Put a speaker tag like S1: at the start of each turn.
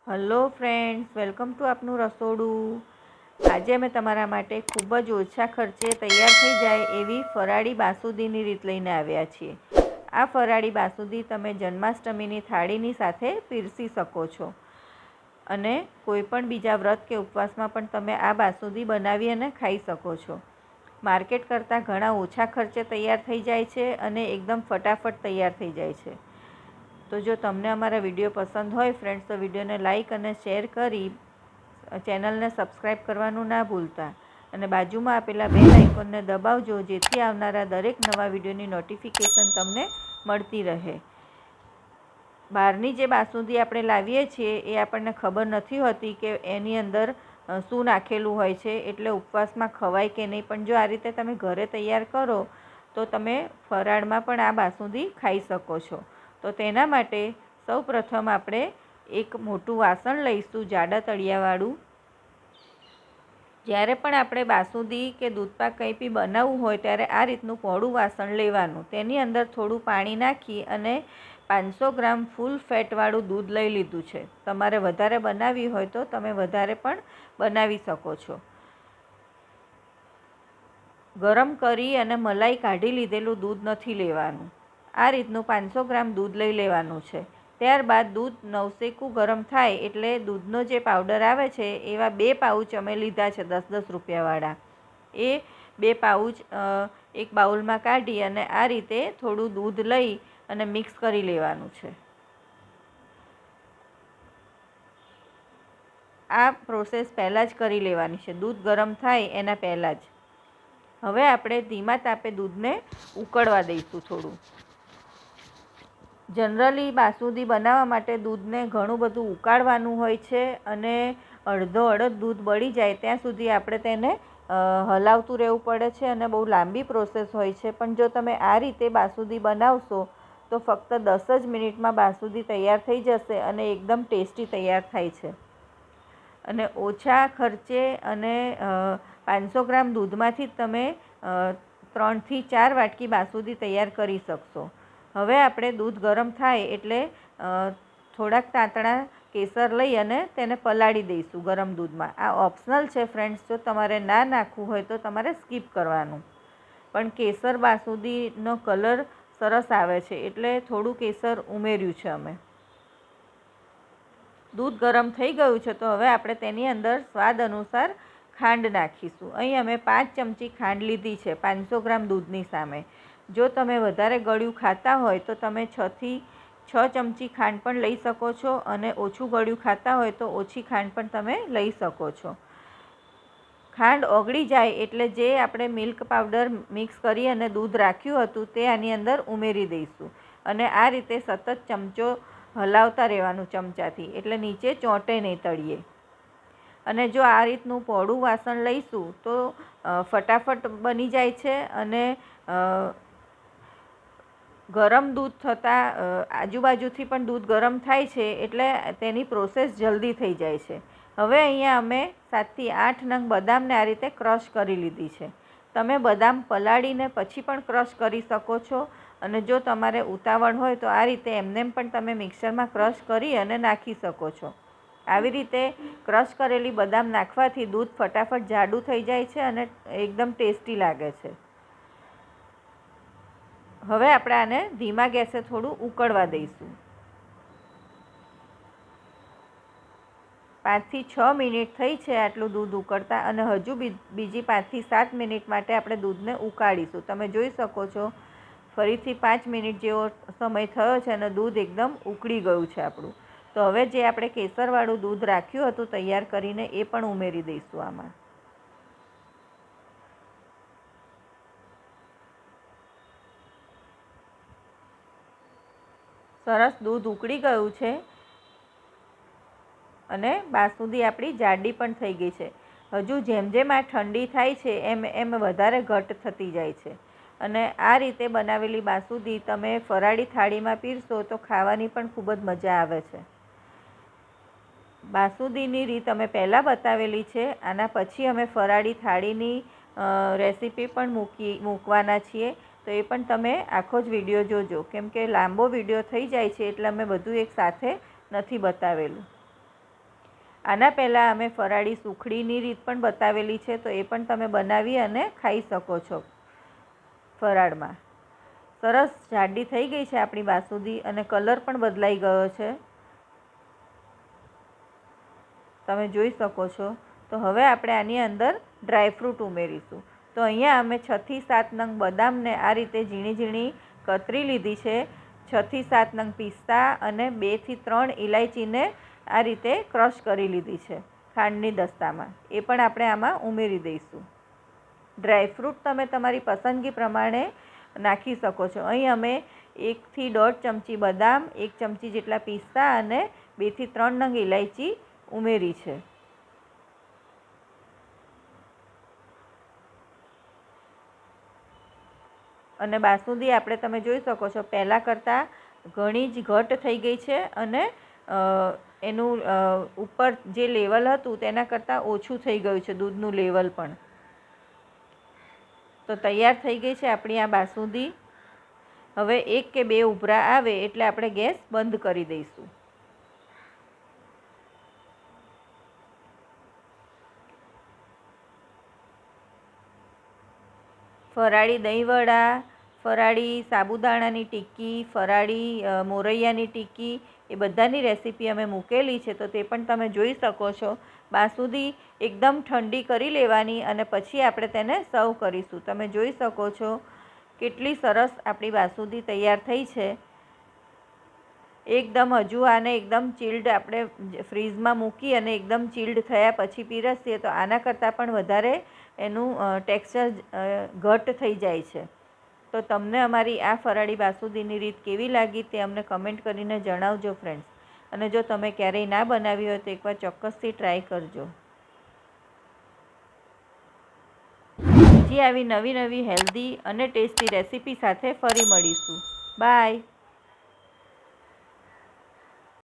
S1: Hello friends, welcome to આપનું રસોડું। આજે અમે તમારા માટે ખૂબ જ ઓછા ખર્ચે તૈયાર થઈ જાય એવી ફરાળી બાસુંદીની રીત લઈને આવ્યા છીએ। આ ફરાળી બાસુંદી તમે જન્માષ્ટમીની થાળીની સાથે પીરસી શકો છો અને કોઈપણ બીજા વ્રત કે ઉપવાસમાં પણ તમે આ બાસુંદી બનાવી અને ખાઈ શકો છો। માર્કેટ કરતાં ઘણા ઓછા ખર્ચે તૈયાર થઈ જાય છે અને એકદમ ફટાફટ તૈયાર થઈ જાય છે। તો જો તમને અમારા વિડીયો પસંદ હોય ફ્રેન્ડ્સ, તો વિડીયોને લાઇક અને શેર કરી ચેનલને સબસ્ક્રાઈબ કરવાનું ના ભૂલતા અને બાજુમાં આપેલા બેલ આઇકોનને દબાવજો, જેથી આવનારા દરેક નવા વિડીયોની નોટિફિકેશન તમને મળતી રહે। બહારની જે બાસુંદી આપણે લાવીએ છીએ એ આપણને ખબર નથી હોતી કે એની અંદર શું નાખેલું હોય છે, એટલે ઉપવાસમાં ખવાય કે નહીં। પણ જો આ રીતે તમે ઘરે તૈયાર કરો તો તમે ફરાળમાં પણ આ બાસુંદી ખાઈ શકો છો। તો તેના માટે સૌપ્રથમ આપણે એક મોટું વાસણ લઈશું, જાડા તળિયાવાળું। જ્યારે પણ આપણે બાસુંદી કે દૂધપાક કંઈ બી બનાવવું હોય ત્યારે આ રીતનું પહોળું વાસણ લેવાનું। તેની અંદર થોડું પાણી નાખી અને 500 ગ્રામ ફૂલ ફેટવાળું દૂધ લઈ લીધું છે। તમારે વધારે બનાવવી હોય તો તમે વધારે પણ બનાવી શકો છો। ગરમ કરી અને મલાઈ કાઢી લીધેલું દૂધ નથી લેવાનું। આ રીતનું 500 ગ્રામ દૂધ લઈ લેવાનું છે। ત્યારબાદ દૂધ નવસેકું ગરમ થાય એટલે દૂધનો જે પાવડર આવે છે એવા 2 પાઉચ અમે લીધા છે 10-10 રૂપિયાવાળા। એ 2 પાઉચ એક બાઉલમાં કાઢી અને આ રીતે થોડું દૂધ લઈ અને મિક્સ કરી લેવાનું છે। આ પ્રોસેસ પહેલાં જ કરી લેવાની છે, દૂધ ગરમ થાય એના પહેલાં જ। હવે આપણે ધીમા તાપે દૂધને ઉકળવા દઈશું થોડું। જનરલી બાસુંદી બનાવવા માટે દૂધને ઘણું બધું ઉકાળવાનું હોય છે અને અડધો અડધ દૂધ બળી જાય ત્યાં સુધી આપણે તેને હલાવતું રહેવું પડે છે અને બહુ લાંબી પ્રોસેસ હોય છે। પણ જો તમે આ રીતે બાસુંદી બનાવશો તો ફક્ત 10 જ મિનિટમાં બાસુંદી તૈયાર થઈ જશે અને એકદમ ટેસ્ટી તૈયાર થાય છે અને ઓછા ખર્ચે અને 500 ગ્રામ દૂધમાંથી જ તમે 3 થી 4 વાટકી બાસુંદી તૈયાર કરી શકશો। હવે આપણે દૂધ ગરમ થાય એટલે થોડાક તાંતણા કેસર લઈ અને તેને પલાળી દઈશું ગરમ દૂધમાં। આ ઓપ્શનલ છે ફ્રેન્ડ્સ, જો તમારે ના નાખવું હોય તો તમારે સ્કીપ કરવાનું। પણ કેસર બાસુંદીનો કલર સરસ આવે છે એટલે થોડું કેસર ઉમેર્યું છે અમે। દૂધ ગરમ થઈ ગયું છે તો હવે આપણે તેની અંદર સ્વાદ અનુસાર ખાંડ નાખીશું। અહીં અમે 5 ચમચી ખાંડ લીધી છે 500 ગ્રામ દૂધની સામે। જો તમે વધારે ગળ્યું ખાતા હોય તો તમે 6 થી 6 ચમચી ખાંડ પણ લઈ શકો છો અને ઓછું ગળ્યું ખાતા હોય તો ઓછી ખાંડ પણ તમે લઈ શકો છો। ખાંડ ઓગળી જાય એટલે જે આપણે મિલ્ક પાવડર મિક્સ કરી અને દૂધ રાખ્યું હતું તે આની અંદર ઉમેરી દઈશું અને આ રીતે સતત ચમચો હલાવતા રહેવાનું ચમચાથી, એટલે નીચે ચોંટે નહીં તળિયે। અને જો આ રીતનું પહોળું વાસણ લઈશું તો ફટાફટ બની જાય છે અને ગરમ દૂધ થતાં આજુબાજુથી પણ દૂધ ગરમ થાય છે એટલે તેની પ્રોસેસ જલ્દી થઈ જાય છે। હવે અહીંયા અમે 7 થી 8 નંગ બદામને આ રીતે ક્રશ કરી લીધી છે। તમે બદામ પલાળીને પછી પણ ક્રશ કરી શકો છો અને જો તમારે ઉતાવળ હોય તો આ રીતે એમનેમ પણ તમે મિક્સરમાં ક્રશ કરી અને નાખી શકો છો। આવી રીતે ક્રશ કરેલી બદામ નાખવાથી દૂધ ફટાફટ જાડું થઈ જાય છે અને એકદમ ટેસ્ટી લાગે છે। હવે આપણે આને ધીમા ગેસે થોડું ઉકળવા દઈશું। 5 થી 6 મિનિટ થઈ છે આટલું દૂધ ઉકળતા અને હજુ બીજી 5 થી 7 મિનિટ માટે આપણે દૂધને ઉકાળીશું। તમે જોઈ શકો છો ફરીથી 5 મિનિટ જેવો સમય થયો છે અને દૂધ એકદમ ઉકળી ગયું છે આપણું। તો હવે જે આપણે કેસરવાળું દૂધ રાખ્યું હતું તૈયાર કરીને એ પણ ઉમેરી દઈશું આમાં। સરસ દૂધ ઉકળી ગયું છે અને બાસુંદી આપણી જાડી પણ થઈ ગઈ છે। હજુ જેમ જેમ આ ઠંડી થાય છે એમ એમ વધારે ઘટ થતી જાય છે અને આ રીતે બનાવેલી બાસુંદી તમે ફરાળી થાળીમાં પીરશો તો ખાવાની પણ ખૂબ જ મજા આવે છે। બાસુંદીની રીત અમે પહેલાં બતાવેલી છે, આના પછી અમે ફરાળી થાળીની રેસીપી પણ મૂકવાના છીએ, તો એ પણ તમે આખો જ વિડીયો જોજો, કેમ કે લાંબો વિડીયો થઈ જાય છે એટલે અમે બધું એક સાથે નથી બતાવેલું। આના પહેલાં અમે ફરાળી સુખડીની રીત પણ બતાવેલી છે, તો એ પણ તમે બનાવી અને ખાઈ શકો છો ફરાળમાં. સરસ જાડી થઈ ગઈ છે આપણી બાસુંદી અને કલર પણ બદલાઈ ગયો છે, તમે જોઈ શકો છો. તો હવે આપણે આની અંદર ડ્રાયફ્રૂટ ઉમેરીશું. તો અહીંયા અમે 6 થી 7 નંગ બદામને આ રીતે ઝીણી ઝીણી કતરી લીધી છે. 6 થી 7 નંગ પિસ્તા અને 2 થી 3 ઇલાયચીને આ રીતે ક્રશ કરી લીધી છે ખાંડની દસ્તામાં. એ પણ આપણે આમાં ઉમેરી દઈશું. ડ્રાયફ્રૂટ તમે તમારી પસંદગી પ્રમાણે નાખી શકો છો. અહીં અમે 1 થી 1.5 ચમચી બદામ, 1 ચમચી જેટલા પિસ્તા અને 2 થી 3 નંગ ઇલાયચી ઉમેરી છે. અને બાસુંદી આપણે તમે જોઈ શકો છો પહેલાં કરતાં ઘણી જ ઘટ થઈ ગઈ છે અને એનું ઉપર જે લેવલ હતું તેના કરતાં ઓછું થઈ ગયું છે દૂધનું લેવલ પણ. તો તૈયાર થઈ ગઈ છે આપણી આ બાસુંદી. હવે 1 કે 2 ઉભરા આવે એટલે આપણે ગેસ બંધ કરી દઈશું. ફરાળી દહીંવડા, ફરાળી સાબુદાણાની ટિક્કી, ફરાળી મોરૈયાની ટિક્કી, એ બધાની રેસીપી અમે મૂકેલી છે, તો તે પણ તમે જોઈ શકો છો. બાસુંદી એકદમ ઠંડી કરી લેવાની અને પછી આપણે તેને સર્વ કરીશું. તમે જોઈ શકો છો કેટલી સરસ આપણી બાસુંદી તૈયાર થઈ છે. એકદમ હજુ આને એકદમ ચિલ્ડ આપણે ફ્રીઝમાં મૂકી અને એકદમ ચિલ્ડ થયા પછી પીરસીએ તો આના કરતાં પણ વધારે એનું ટેક્સચર ઘટ થઈ જાય છે. તો તમને અમારી આ ફરાળી બાસુંદીની રીત કેવી લાગી તે અમને કમેન્ટ કરીને જણાવજો ફ્રેન્ડ્સ. અને જો તમે ક્યારેય ના બનાવી હોય તો એકવાર ચોક્કસથી ટ્રાય કરજો. બીજી આવી નવી નવી હેલ્ધી અને ટેસ્ટી રેસીપી સાથે ફરી મળીશું. બાય.